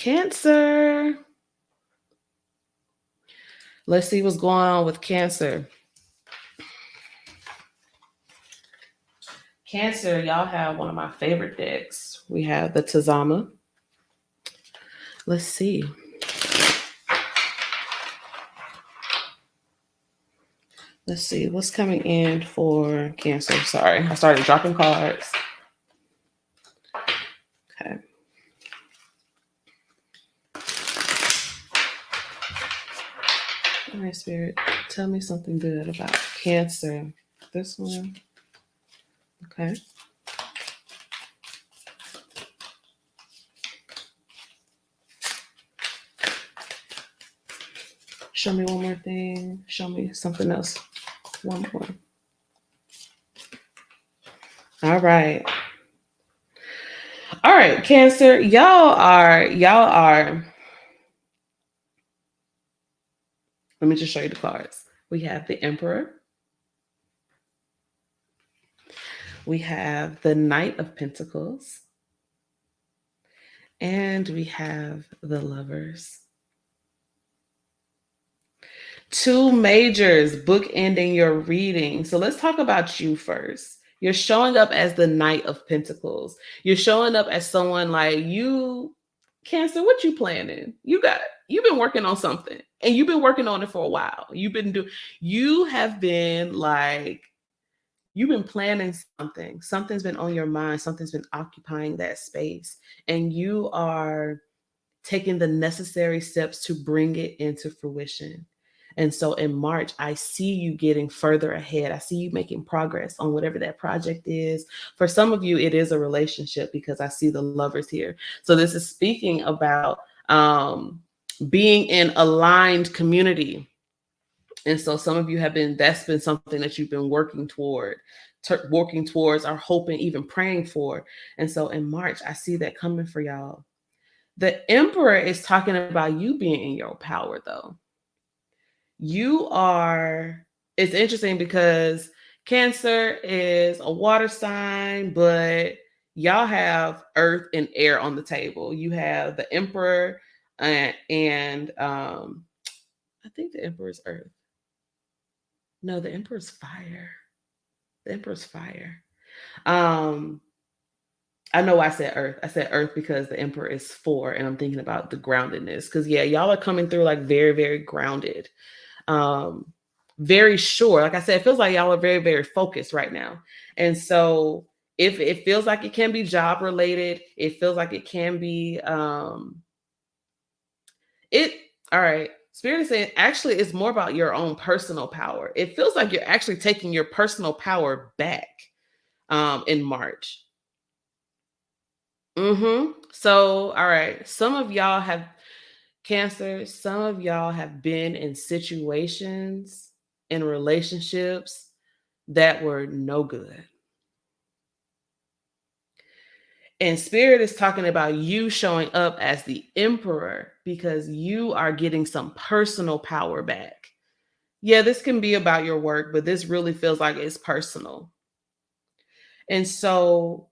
Cancer. Let's see what's going on with Cancer. Cancer, y'all have one of my favorite decks. We have the Tazama. Let's see. Let's see what's coming in for Cancer. Sorry, I started dropping cards. Okay. All right, Spirit, tell me something good about Cancer. This one. Okay. Show me one more thing. Show me something else. One more. All right. All right, Cancer. Y'all are. Let me just show you the cards. We have the Emperor. We have the Knight of Pentacles. And we have the Lovers. Two majors bookending your reading. So let's talk about you first. You're showing up as the Knight of Pentacles. You're showing up as someone like you, Cancer, what you planning? You've been working on something and you've been working on it for a while. You've been planning something. Something's been on your mind. Something's been occupying that space. And you are taking the necessary steps to bring it into fruition. And so in March, I see you getting further ahead. I see you making progress on whatever that project is. For some of you, it is a relationship because I see the Lovers here. So this is speaking about being in aligned community. And so some of you that's been something that you've been working towards or hoping, even praying for. And so in March, I see that coming for y'all. The Emperor is talking about you being in your power, though. It's interesting because Cancer is a water sign, but y'all have earth and air on the table. You have the Emperor and I think the Emperor is earth. No, the Emperor's fire. The Emperor's fire. I know I said earth. I said earth because the Emperor is 4 and I'm thinking about the groundedness. Because yeah, y'all are coming through like very, very grounded. Very sure. Like I said, it feels like y'all are very, very focused right now. And so if it feels like it can be job related, it feels like it can be all right. Spirit is saying actually it's more about your own personal power. It feels like you're actually taking your personal power back in March. So, all right. Some of y'all have Cancer. Some of y'all have been in situations, in relationships that were no good. And Spirit is talking about you showing up as the Emperor because you are getting some personal power back. Yeah, this can be about your work, but this really feels like it's personal. And so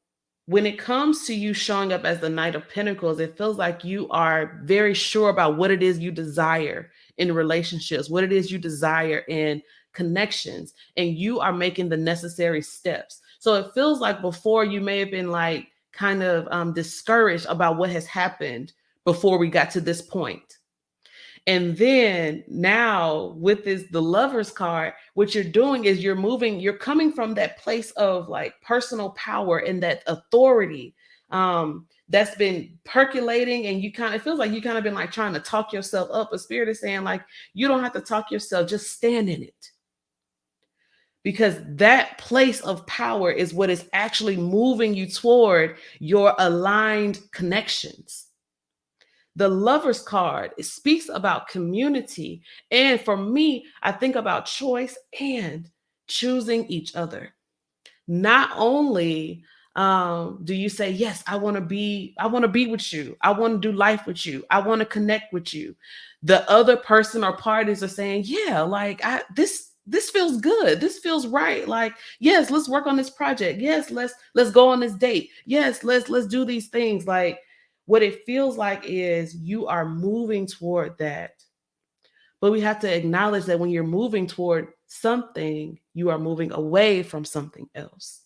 when it comes to you showing up as the Knight of Pentacles, it feels like you are very sure about what it is you desire in relationships, what it is you desire in connections, and you are making the necessary steps. So it feels like before you may have been like kind of discouraged about what has happened before we got to this point. And then now with the Lovers card, what you're doing is you're coming from that place of like personal power and that authority that's been percolating, and it feels like you kind of been like trying to talk yourself up. But Spirit is saying like, you don't have to talk yourself, just stand in it. Because that place of power is what is actually moving you toward your aligned connections. The Lovers card, it speaks about community. And for me, I think about choice and choosing each other. Not only do you say, yes, I want to be with you. I want to do life with you. I want to connect with you. The other person or parties are saying, yeah, like this feels good. This feels right. Like, yes, let's work on this project. Yes, let's go on this date. Yes, let's do these things. Like, what it feels like is you are moving toward that. But we have to acknowledge that when you're moving toward something, you are moving away from something else.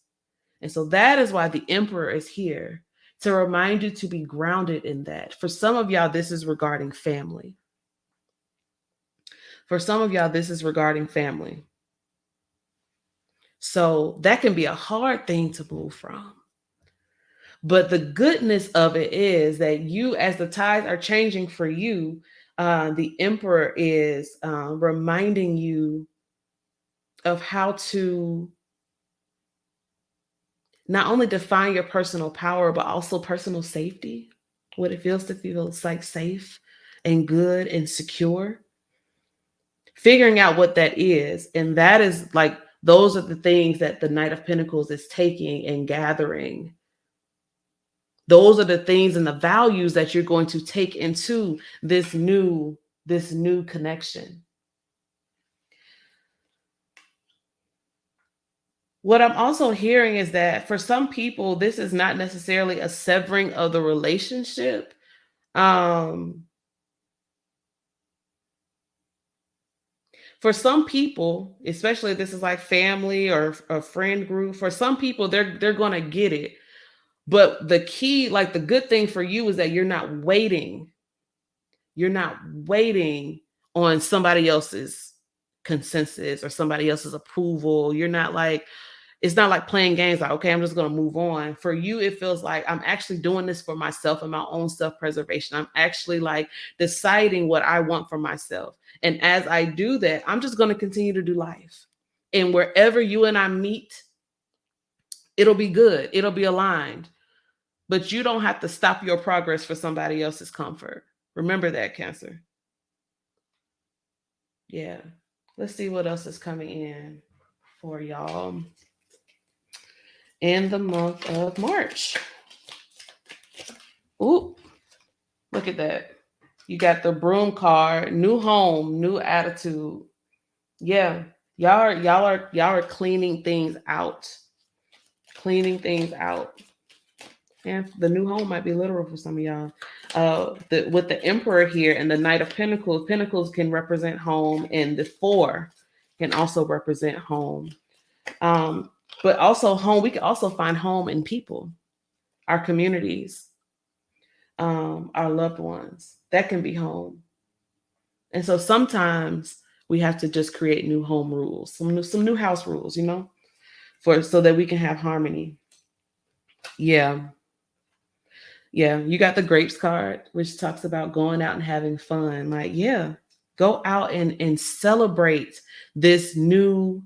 And so that is why the emperor is here, to remind you to be grounded in that. For some of y'all, this is regarding family. For some of y'all, this is regarding family. So that can be a hard thing to move from. But the goodness of it is that you, as the tides are changing for you, the emperor is reminding you of how to not only define your personal power, but also personal safety, what it feels to feel like safe and good and secure. Figuring out what that is. And that is like, those are the things that the Knight of Pentacles is taking and gathering. Those are the things and the values that you're going to take into this new connection. What I'm also hearing is that for some people, this is not necessarily a severing of the relationship. For some people, especially if this is like family or a friend group, for some people, they're gonna get it. But the key, like the good thing for you, is that you're not waiting. You're not waiting on somebody else's consensus or somebody else's approval. You're not like, it's not like playing games like, okay, I'm just going to move on. For you, it feels like I'm actually doing this for myself and my own self-preservation. I'm actually like deciding what I want for myself. And as I do that, I'm just going to continue to do life. And wherever you and I meet, it'll be good. It'll be aligned. But you don't have to stop your progress for somebody else's comfort. Remember that, Cancer. Yeah. Let's see what else is coming in for y'all in the month of March. Ooh, look at that. You got the broom card, new home, new attitude. Yeah. Y'all are cleaning things out. Cleaning things out. And the new home might be literal for some of y'all. With the Emperor here and the Knight of Pentacles, Pentacles can represent home, and the Four can also represent home. But also home, we can also find home in people, our communities, our loved ones. That can be home. And so sometimes we have to just create new home rules, some new house rules, for so that we can have harmony. Yeah. Yeah, you got the grapes card, which talks about going out and having fun. Like, yeah, go out and celebrate this new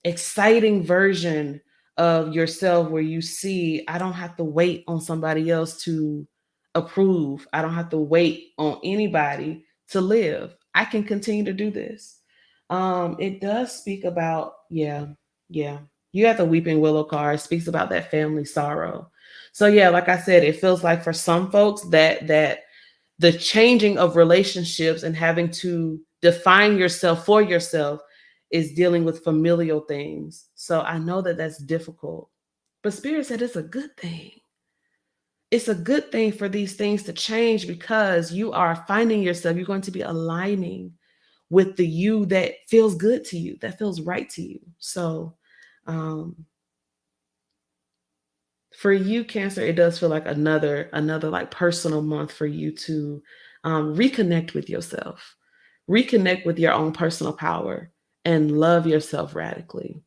exciting version of yourself where you see, I don't have to wait on somebody else to approve. I don't have to wait on anybody to live. I can continue to do this. It does speak about, yeah. You got the weeping willow card, speaks about that family sorrow. So yeah, like I said, it feels like for some folks that the changing of relationships and having to define yourself for yourself is dealing with familial things. So I know that that's difficult, but Spirit said it's a good thing. It's a good thing for these things to change because you are finding yourself, you're going to be aligning with the you that feels good to you, that feels right to you. So for you, Cancer, it does feel like another like personal month for you to reconnect with yourself, reconnect with your own personal power, and love yourself radically.